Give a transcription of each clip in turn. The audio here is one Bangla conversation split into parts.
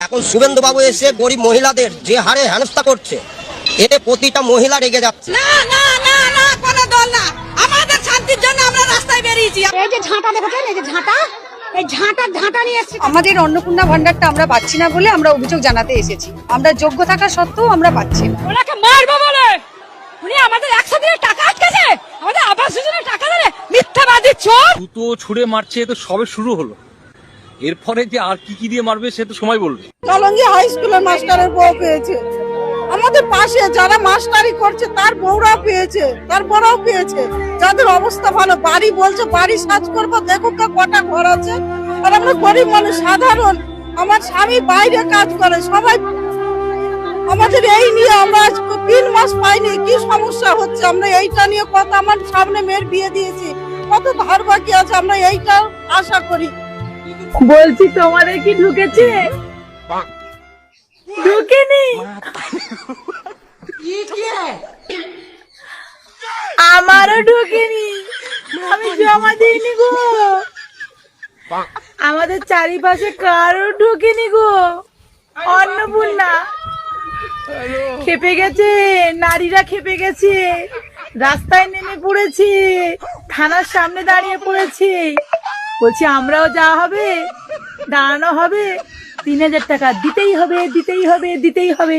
এখন শুভেন্দু বাবু এসে গরিব মহিলাদের যে হারে হেনস্থা করছে, এতে প্রতিটা মহিলা রেগে যাচ্ছে। না না না না, কোনো দল না, আমাদের শান্তির জন্য আমরা রাস্তায় বেরিয়েছি। এই যে ঝাঁটা দেখেছেন, এই যে ঝাঁটা, এই ঝাঁটা নিয়ে এসেছি। আমাদের অন্নপূর্ণা ভান্ডারটা আমরা পাচ্ছি না বলে আমরা অভিযোগ জানাতে এসেছি। আমরা যোগ্য থাকা সত্ত্বেও আমরা পাচ্ছি না। ওনাকে মারবো বলে উনি আমাদের 100 দিনের টাকা আটকেছে, আমাদের আবাস যোজনার টাকা দেবে, মিথ্যাবাদী চোর। জুতো ছুড়ে মারছে, তো সবে শুরু হলো। এরপরে যে আর কি দিয়ে মারবে সে তো সময় বলবে। কলঙ্গি হাই স্কুলের মাস্টারের বউ পেয়েছে, আমাদের পাশে যারা মাস্টারি করছে তার বউরাও পেয়েছে, তার বড়াও পেয়েছে। যাদের অবস্থা ভালো, বাড়ি বলছে বাড়ি সাজ করবো, দেখো কটা ঘর আছে। আর আমরা গরিব মানুষ, সাধারণ। আমার স্বামী বাইরে কাজ করে, সবাই আমাদের এই নিয়ে আমরা 3 মাস পাইনি। কি সমস্যা হচ্ছে আমরা এইটা নিয়ে কথা, আমার সামনে মেয়ের বিয়ে দিয়েছি, কত ধার বাকি আছে, আমরা এইটা আশা করি। বলছি তোমাদের কি ঢুকেছে? ঢুকেনি। আমারও ঢুকেনি, আমি জমা দিইনি গো। আমাদের চারিপাশে কারো ঢুকেনি গো। অন্নপূর্ণা খেপে গেছে, নারীরা খেপে গেছে, রাস্তায় নেমে পড়েছে, থানার সামনে দাঁড়িয়ে পড়েছে। বলছি আমরাও যা হবে, দাঁড়ানো হবে, 3000 টাকা দিতেই হবে, দিতেই হবে, দিতেই হবে।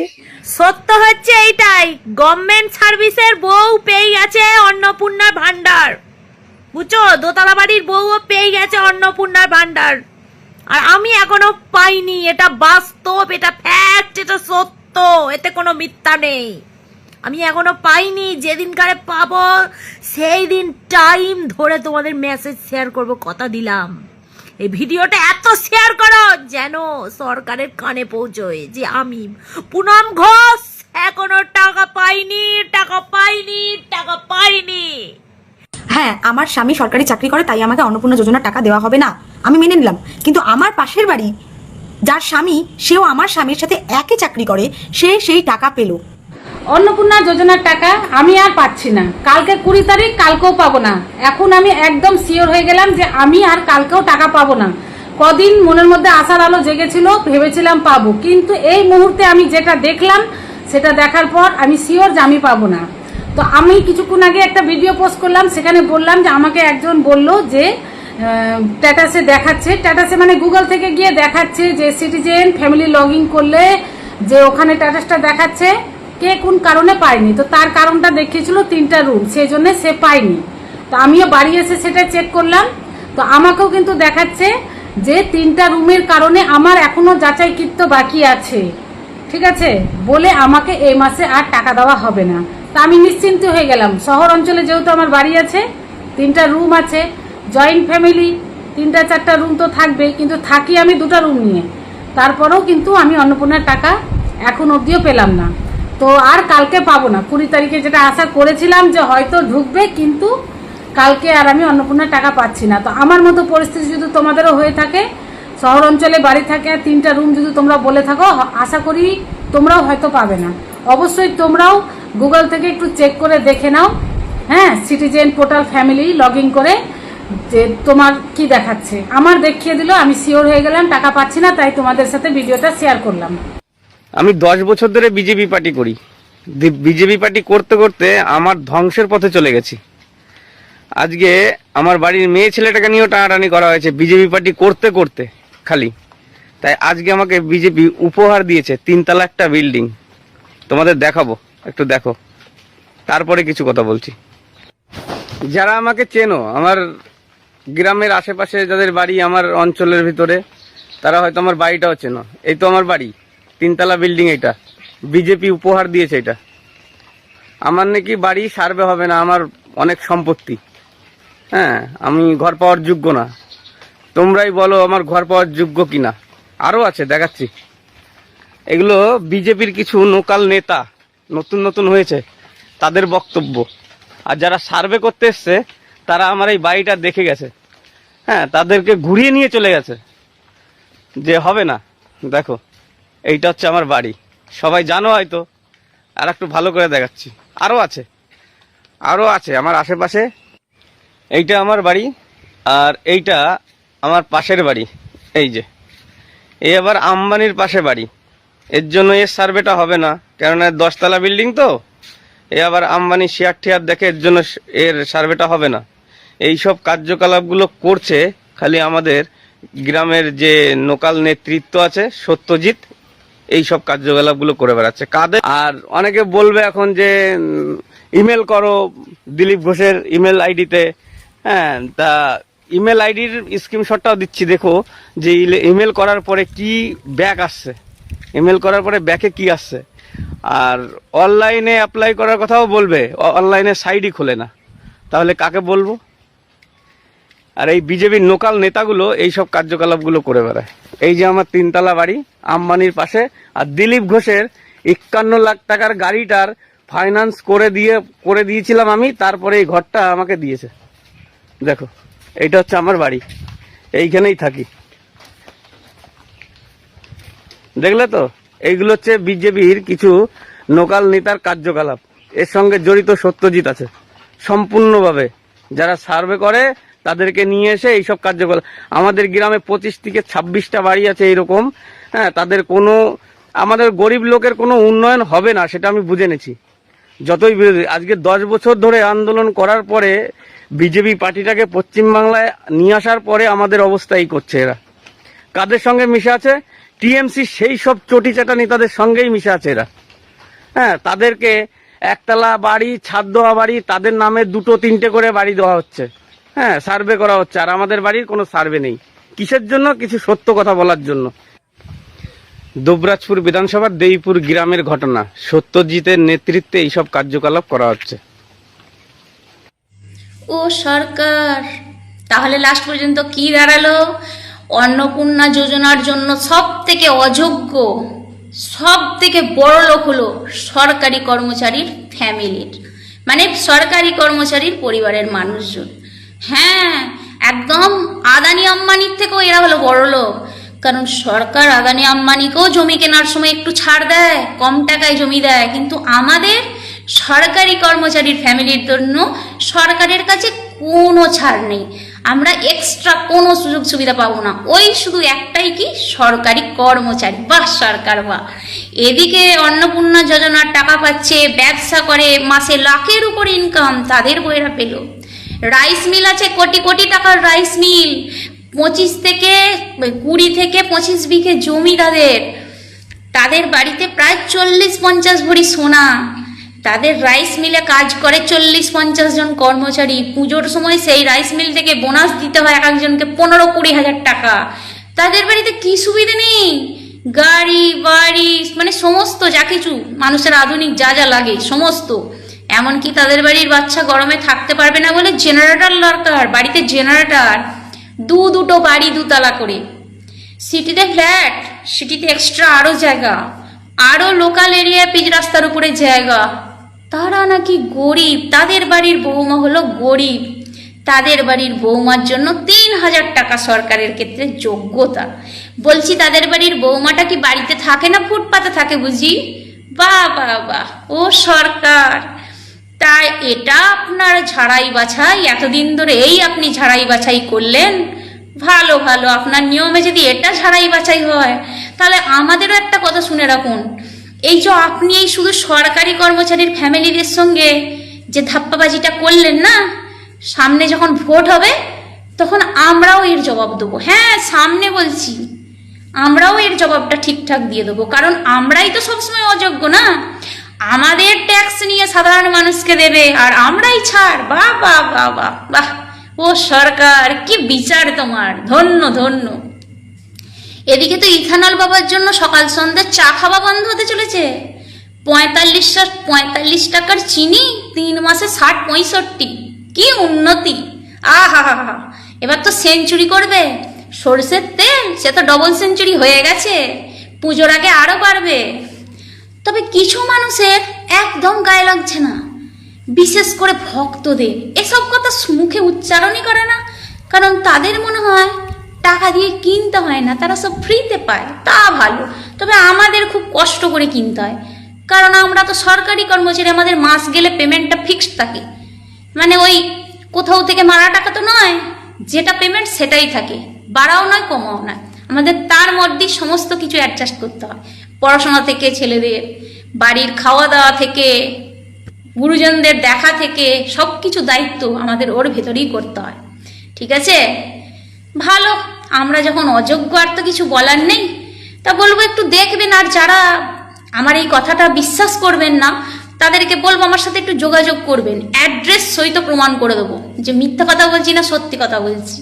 সত্য হচ্ছে এইটাই, গভর্নমেন্ট সার্ভিসের বউ পেয়ে গেছে অন্নপূর্ণার ভান্ডার, বুঝছো? দোতলা বাড়ির বউও পেয়ে গেছে অন্নপূর্ণার ভান্ডার, আর আমি এখনো পাইনি। এটা বাস্তব, এটা ফ্যাক্ট, এটা সত্য, এতে কোনো মিথ্যা নেই। আমি এখনো পাইনি, যেদিনকারে পাবো সেই দিন টাইম ধরে তোমাদের মেসেজ শেয়ার করব, কথা দিলাম। এই ভিডিওটা এত শেয়ার করো যেন সরকারের কানে পৌঁছয় যে আমি পুনম ঘোষ এখনো টাকা পাইনি, টাকা পাইনি, টাকা পাইনি। হ্যাঁ, আমার স্বামী সরকারি চাকরি করে, তাই আমাকে অন্নপূর্ণা যোজনার টাকা দেওয়া হবে না, আমি মেনে নিলাম। কিন্তু আমার পাশের বাড়ি যার স্বামী, সেও আমার স্বামীর সাথে একই চাকরি করে, সে সেই টাকা পেল। অন্নপূর্ণা যোজনার টাকা আমি আর পাচ্ছি না। কালকে 20 তারিখ, কালকেও পাবো না। এখন আমি একদম শিওর হয়ে গেলাম যে আমি আর কালকেও টাকা পাবো না। কদিন মনের মধ্যে আশার আলো জেগেছিল, ভেবেছিলাম পাবো, কিন্তু এই মুহূর্তে আমি যেটা দেখলাম, সেটা দেখার পর আমি শিওর যে আমি পাবো না। তো আমি কিছুক্ষণ আগে একটা ভিডিও পোস্ট করলাম, সেখানে বললাম যে আমাকে একজন বলল যে স্ট্যাটাসে দেখাচ্ছে, স্ট্যাটাসে মানে গুগল থেকে গিয়ে দেখাচ্ছে যে সিটিজেন ফ্যামিলি লগ ইন করলে যে ওখানে স্ট্যাটাসটা দেখাচ্ছে কে কোন কারণে পায়নি। তো তার কারণটা দেখিয়েছিল 3টা রুম, সেই জন্য সে পায়নি। তো আমিও বাড়ি এসে সেটা চেক করলাম, তো আমাকেও কিন্তু দেখাচ্ছে যে 3টা রুমের কারণে আমার এখনো যাচাইকৃত বাকি আছে, ঠিক আছে, বলে আমাকে এই মাসে আর টাকা দেওয়া হবে না। তা আমি নিশ্চিন্ত হয়ে গেলাম। শহর অঞ্চলে যেহেতু আমার বাড়ি আছে, 3টা রুম আছে, জয়েন্ট ফ্যামিলি, 3টা-4টা রুম তো থাকবেই, কিন্তু থাকি আমি 2টা রুম নিয়ে। তারপরেও কিন্তু আমি অন্নপূর্ণার টাকা এখন অবধিও পেলাম না। তো আর কালকে পাবো না। 20 তারিখে যেটা আশা করেছিলাম যে হয়তো ঢুকবে, কিন্তু কালকে আর আমি অন্নপূর্ণার টাকা পাচ্ছি না। তো আমার মতো পরিস্থিতি যদি তোমাদেরও হয়ে থাকে, শহর অঞ্চলে বাড়ি থাকে আর 3টা রুম যদি তোমরা বলে থাকো, আশা করি তোমরাও হয়তো পাবে না। অবশ্যই তোমরাও গুগল থেকে একটু চেক করে দেখে নাও, হ্যাঁ, citizen portal family log in করে, যে তোমার কি দেখাচ্ছে। আমার দেখিয়ে দিল, আমি শিওর হয়ে গেলাম টাকা পাচ্ছি না, তাই তোমাদের সাথে ভিডিওটা শেয়ার করলাম। আমি 10 বছর ধরে বিজেপি পার্টি করি। বিজেপি পার্টি করতে করতে আমার ধ্বংসের পথে চলে গেছি। আজকে আমার বাড়ির মেয়ে ছেলেটাকে নিয়েও টানাটানি করা হয়েছে বিজেপি পার্টি করতে করতে খালি। তাই আজকে আমাকে বিজেপি উপহার দিয়েছে 3 তলা একটা বিল্ডিং। তোমাদের দেখাবো, একটু দেখো, তারপরে কিছু কথা বলছি। যারা আমাকে চেনো, আমার গ্রামের আশেপাশে যাদের বাড়ি আমার অঞ্চলের ভিতরে, তারা হয়তো আমার বাড়িটাও চেনো। এই তো আমার বাড়ি, 3 তলা বিল্ডিং, এটা বিজেপি উপহার দিয়েছে। এটা আমার নাকি বাড়ি সার্ভে হবে না, আমার অনেক সম্পত্তি, হ্যাঁ, আমি ঘর পাওয়ার যোগ্য না। তোমরাই বলো আমার ঘর পাওয়ার যোগ্য কিনা। আরও আছে, দেখাচ্ছি। এগুলো বিজেপির কিছু লোকাল নেতা, নতুন নতুন হয়েছে, তাদের বক্তব্য। আর যারা সার্ভে করতে এসছে তারা আমার এই বাড়িটা দেখে গেছে, হ্যাঁ, তাদেরকে ঘুরিয়ে নিয়ে চলে গেছে যে হবে না। দেখো, এইটা হচ্ছে আমার বাড়ি, সবাই জানো হয়তো, আর একটু ভালো করে দেখাচ্ছি। আরও আছে, আরও আছে আমার আশেপাশে। এইটা আমার বাড়ি, আর এইটা আমার পাশের বাড়ি। এই যে এ আবার আম্বানির পাশে বাড়ি, এর জন্য এর সার্ভেটা হবে না, কেননা 10তলা বিল্ডিং তো। এ আবার আম্বানি শেয়ার টিয়ার দেখে, এর জন্য এর সার্ভেটা হবে না। এইসব কার্যকলাপগুলো করছে খালি আমাদের গ্রামের যে লোকাল নেতৃত্ব আছে সত্যজিৎ, এই সব কার্যকলাপগুলো করে বেড়াচ্ছে কাদের। আর অনেকে বলবে এখন যে ইমেল করো দিলীপ ঘোষের ইমেল আইডিতে। হ্যাঁ, তা ইমেল আইডির স্ক্রিনশটটাও দিচ্ছি, দেখো যে ইমেল করার পরে কি ব্যাক আসছে, ইমেল করার পরে ব্যাকে কি আসছে। আর অনলাইনে অ্যাপ্লাই করার কথাও বলবে, অনলাইনে সাইটই খোলে না, তাহলে কাকে বলবো। আর এই বিজেপির লোকাল নেতাগুলো এই সব কার্যকলাপগুলো করে বেড়ায়। এই যে আমার 3তলা বাড়ি আম্বানির পাশে, আর দিলীপ ঘোষের 51 লাখ টাকার গাড়িটার ফাইন্যান্স করে দিয়েছিলাম আমি, তারপরে এই ঘরটা আমাকে দিয়েছে। দেখো, এইটা হচ্ছে আমার বাড়ি, এইখানেই থাকি। দেখলে তো, এইগুলো হচ্ছে বিজেপির কিছু লোকাল নেতার কার্যকলাপ। এর সঙ্গে জড়িত সত্যজিৎ আছে সম্পূর্ণভাবে। যারা সার্ভে করে তাদেরকে নিয়ে এসে এইসব কার্যকলাপ। আমাদের গ্রামে 25 থেকে 26টা বাড়ি আছে এইরকম। হ্যাঁ, তাদের কোনো, আমাদের গরিব লোকের কোনো উন্নয়ন হবে না, সেটা আমি বুঝে নেছি। যতই বিরোধী, আজকে 10 বছর ধরে আন্দোলন করার পরে বিজেপি পার্টিটাকে পশ্চিমবাংলায় নিয়ে আসার পরে আমাদের অবস্থা এই করছে। এরা কাদের সঙ্গে মিশে আছে? টিএমসি সেই সব চটিচাটা নেতাদের সঙ্গেই মিশে আছে এরা। হ্যাঁ, তাদেরকে 1তলা বাড়ি, ছাদ দেওয়া বাড়ি, তাদের নামে 2-3টে করে বাড়ি দেওয়া হচ্ছে। হ্যাঁ, সার্ভে করা হচ্ছে, আর আমাদের বাড়ির কোনো সার্ভে নেই। কিসের জন্য? কিছু সত্য কথা বলার জন্য। দুবরাজপুর বিধানসভার দেইপুর গ্রামের ঘটনা, সত্যজিতের নেতৃত্বে এইসব কার্যকলাপ করা হচ্ছে। ও সরকার, তাহলে লাস্ট পর্যন্ত কি দাঁড়ালো? অন্নপূর্ণা যোজনার জন্য সব থেকে অযোগ্য, সব থেকে বড় লোক হলো সরকারি কর্মচারীর ফ্যামিলির, মানে সরকারি কর্মচারীর পরিবারের মানুষজন। হ্যাঁ, একদম আদানি আম্বানির থেকেও এরা হলো বড় লোক। কারণ সরকার আদানি আম্বানিকেও জমি কেনার সময় একটু ছাড় দেয়, কম টাকায় জমি দেয়, কিন্তু আমাদের সরকারি কর্মচারীর ফ্যামিলির জন্য সরকারের কাছে কোনো ছাড় নেই। আমরা এক্সট্রা কোনো সুযোগ সুবিধা পাবো না, ওই শুধু একটাই কি, সরকারি কর্মচারী। বাহ সরকার বাহ। এদিকে অন্নপূর্ণা যোজনার টাকা পাচ্ছে, ব্যবসা করে মাসে লাখের উপর ইনকাম, তাদের বইরা পেল। রাইস মিল আছে, কোটি কোটি টাকার রাইস মিল, 20 থেকে 25 বিঘে জমি তাদের বাড়িতে প্রায় 40-50 ভরি সোনা। তাদের রাইস মিলে কাজ করে 40-50 জন কর্মচারী। পুজোর সময় সেই রাইস মিল থেকে বোনাস দিতে হয় এক একজনকে 15-20 হাজার টাকা। তাদের বাড়িতে কি সুবিধা নেই? গাড়ি বাড়ি, মানে সমস্ত যা কিছু মানুষের আধুনিক যা যা লাগে সমস্ত। এমনকি তাদের বাড়ির বাচ্চা গরমে থাকতে পারবে না বলে জেনারেটর দরকার, বাড়িতে জেনারেটর। দুটো বাড়ি 2তলা করে। সিটিতে ফ্ল্যাট, সিটিতে এক্সট্রা আরো জায়গা, আরো লোকাল এরিয়া পিচ রাস্তার উপরে জায়গা। তারা নাকি গরিব, তাদের বাড়ির বৌমা হলো গরিব। তাদের বাড়ির বৌমার জন্য 3000 টাকা সরকারের ক্ষেত্রে যোগ্যতা। বলছি, তাদের বাড়ির বৌমাটা কি বাড়িতে থাকে না ফুটপাতে থাকে বুঝি? বাহ বাহ বাহ, ও সরকার। তাই এটা আপনার ঝাড়াই বাছাই, এতদিন ধরে এই আপনি ঝাড়াই বাছাই করলেন। ভালো ভালো, আপনার নিয়মে যদি এটা ঝাড়াই বাছাই হয়, তাহলে আমাদেরও একটা কথা শুনে রাখুন। এই যে আপনি এই শুধু সরকারি কর্মচারীর ফ্যামিলিদের সঙ্গে যে ধাপ্পাবাজিটা করলেন না, সামনে যখন ভোট হবে তখন আমরাও এর জবাব দেবো। হ্যাঁ, সামনে বলছি, আমরাও এর জবাবটা ঠিকঠাক দিয়ে দেবো। কারণ আমরাই তো সবসময় অযোগ্য না, আমাদের ট্যাক্স নিয়ে সাধারণ মানুষকে দেবে, আর আমরাই ছাড়। বাহ বাহ বাহ বাহ বাহ, ও সরকার কি বিচার তোমার, ধন্য ধন্য। এদিকে তো ইথানল বাবার জন্য সকাল সন্ধ্যা চা খাওয়া বন্ধ হতে চলেছে। 45 টাকার চিনি 3 মাসে 60-65, কি উন্নতি! আহা হা হা, এবার তো সেঞ্চুরি করবে। সরষের তেল সে তো ডবল সেঞ্চুরি হয়ে গেছে, পুজোর আগে আরো বাড়বে। তবে কিছু মানুষের একদম গায়ে লাগছে না, বিশেষ করে ভক্তদের। এসব কথা মুখে উচ্চারণই করে না, কারণ তাদের মনে হয় টাকা দিয়ে কিনতে হয় না, তারা সব ফ্রিতে পায়। তা ভালো, তবে আমাদের খুব কষ্ট করে কিনতে হয়, কারণ আমরা তো সরকারি কর্মচারী, আমাদের মাস গেলে পেমেন্টটা ফিক্সড থাকে। মানে ওই কোথাও থেকে মারা টাকা তো নয়, যেটা পেমেন্ট সেটাই থাকে, বাড়াও নয় কমাও নয়। আমাদের তার মধ্যে সমস্ত কিছু অ্যাডজাস্ট করতে হয়, পড়াশোনা থেকে ছেলেদের, বাড়ির খাওয়া দাওয়া থেকে, গুরুজনদের দেখা থেকে সব কিছু দায়িত্ব আমাদের ওর ভেতরেই করতে হয়। ঠিক আছে, ভালো। আমরা যখন অযোগ্য, আর তো কিছু বলার নেই, তা বলবো একটু দেখবেন। আর যারা আমার এই কথাটা বিশ্বাস করবেন না, তাদেরকে বলবো আমার সাথে একটু যোগাযোগ করবেন, অ্যাড্রেস সহিত প্রমাণ করে দেবো যে মিথ্যা কথা বলছি না সত্যি কথা বলছি।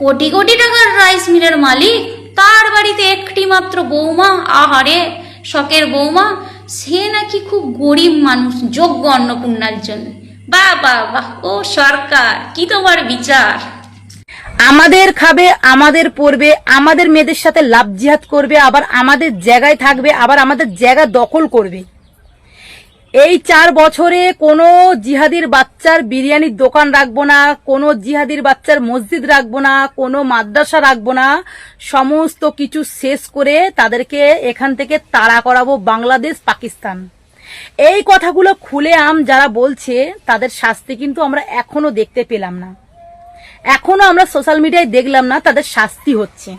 কোটি কোটি টাকার রাইস মিলের মালিক, তার বাড়িতে একটি মাত্র বৌমা, আহারে শখের বৌমা, সে নাকি খুব গরিব মানুষ, যোগ্য অন্নপূর্ণার জন্য। বাহ বাহ বাহ, ও সরকার, কি তোমার বিচার? আমাদের খাবে, আমাদের পড়বে, আমাদের মেয়েদের সাথে লাভ জিহাদ করবে, আবার আমাদের জায়গায় থাকবে, আবার আমাদের জায়গা দখল করবে। এই 4 বছরে কোনো জিহাদির বাচ্চার বিরিয়ানির দোকান রাখবো না, কোনো জিহাদির বাচ্চার মসজিদ রাখবো না, কোনো মাদ্রাসা রাখবো না, সমস্ত কিছু শেষ করে তাদেরকে এখান থেকে তাড়া করাবো বাংলাদেশ, পাকিস্তান। এই কথাগুলো খুলেআম যারা বলছে তাদের শাস্তি কিন্তু আমরা এখনো দেখতে পেলাম না, এখনো আমরা সোশ্যাল মিডিয়ায় দেখলাম না তাদের শাস্তি হচ্ছে।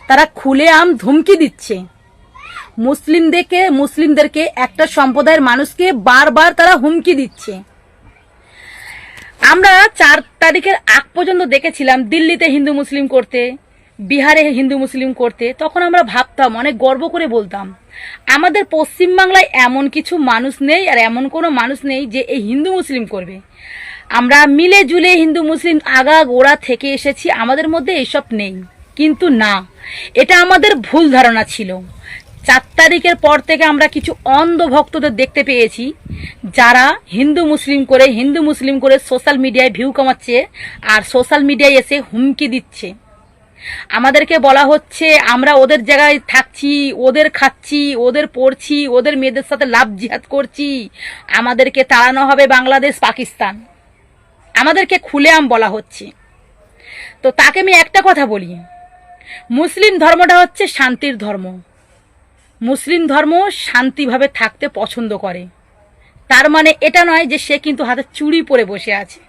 তারা খুলেআম ধমকি দিচ্ছে মুসলিমদেরকে, একটা সম্প্রদায়ের মানুষকে বারবার তারা হুমকি দিচ্ছে। আমরা 4 তারিখের আগ পর্যন্ত দেখেছিলাম দিল্লিতে হিন্দু মুসলিম করতে, বিহারে হিন্দু মুসলিম করতে। তখন আমরা ভাবতাম, অনেক গর্ব করে বলতাম, আমাদের পশ্চিমবাংলায় এমন কিছু মানুষ নেই, আর এমন কোনো মানুষ নেই যে এই হিন্দু মুসলিম করবে। আমরা মিলে জুলে হিন্দু মুসলিম আগা গোড়া থেকে এসেছি, আমাদের মধ্যে এসব নেই। কিন্তু না, এটা আমাদের ভুল ধারণা ছিল। 4 তারিখের পর থেকে আমরা কিছু অন্ধ ভক্তদের দেখতে পেয়েছি, যারা হিন্দু মুসলিম করে সোশ্যাল মিডিয়ায় ভিউ কামাচ্ছে, আর সোশ্যাল মিডিয়ায় এসে হুমকি দিচ্ছে। আমাদেরকে বলা হচ্ছে আমরা ওদের জায়গায় থাকছি, ওদের খাচ্ছি, ওদের পড়ছি, ওদের মেয়েদের সাথে লাভ জিহাদ করছি, আমাদেরকে তাড়ানো হবে বাংলাদেশ, পাকিস্তান। আমাদেরকে খুলেআম বলা হচ্ছে। তো তাকে আমি একটা কথা বলি, মুসলিম ধর্মটা হচ্ছে শান্তির ধর্ম। মুসলিম ধর্ম শান্তিভাবে থাকতে পছন্দ করে, তার মানে এটা নয় যে সে কিন্তু হাতে চুড়ি পরে বসে আছে।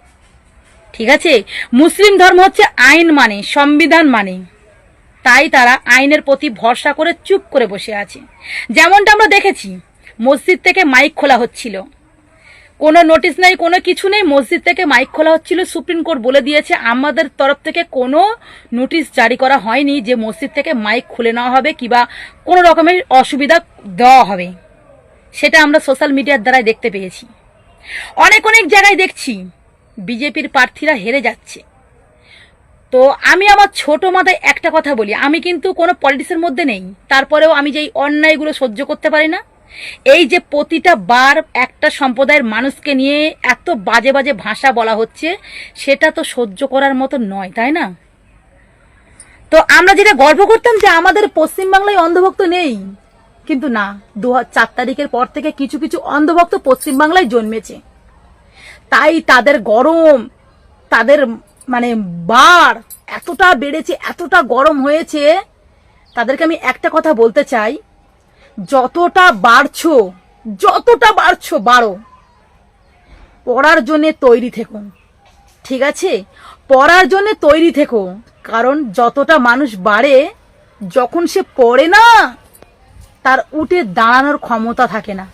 ঠিক আছে, মুসলিম ধর্ম হচ্ছে আইন মানে, সংবিধান মানে, তাই তারা আইনের প্রতি ভরসা করে চুপ করে বসে আছে। যেমনটা আমরা দেখেছি, মসজিদ থেকে মাইক খোলা হচ্ছিল, কোনো নোটিশ নেই, কোনো কিছু নেই, মসজিদ থেকে মাইক খোলা হচ্ছিল। সুপ্রিম কোর্ট বলে দিয়েছে, আমাদের তরফ থেকে কোনো নোটিশ জারি করা হয়নি যে মসজিদ থেকে মাইক খুলে নেওয়া হবে কিংবা কোনো রকমের অসুবিধা দেওয়া হবে। সেটা আমরা সোশ্যাল মিডিয়ার দ্বারাই দেখতে পেয়েছি। অনেক জায়গায় দেখছি বিজেপির প্রার্থীরা হেরে যাচ্ছে। তো আমি আমার ছোট মাথায় একটা কথা বলি, আমি কিন্তু কোনো পলিটিক্সের মধ্যে নেই, তারপরেও আমি যে অন্যায়গুলো সহ্য করতে পারি না। এই যে প্রতিটা বার একটা সম্প্রদায়ের মানুষকে নিয়ে এত বাজে বাজে ভাষা বলা হচ্ছে, সেটা তো সহ্য করার মতো নয়, তাই না? তো আমরা যেটা গর্ব করতাম যে আমাদের পশ্চিমবাংলায় অন্ধভক্ত নেই, কিন্তু না, 4 তারিখের পর থেকে কিছু কিছু অন্ধভক্ত পশ্চিমবাংলায় জন্মেছে। তাই তাদের গরম, তাদের মানে বার এতটা বেড়েছে, এতটা গরম হয়েছে। তাদেরকে আমি একটা কথা বলতে চাই, যতটা বাড়ছো বাড়ো, পড়ার জন্য তৈরি থেকো। ঠিক আছে, পড়ার জন্য তৈরি থেকো, কারণ যতটা মানুষ বাড়ে, যখন সে পড়ে না, তার উঠে দাঁড়ানোর ক্ষমতা থাকে না।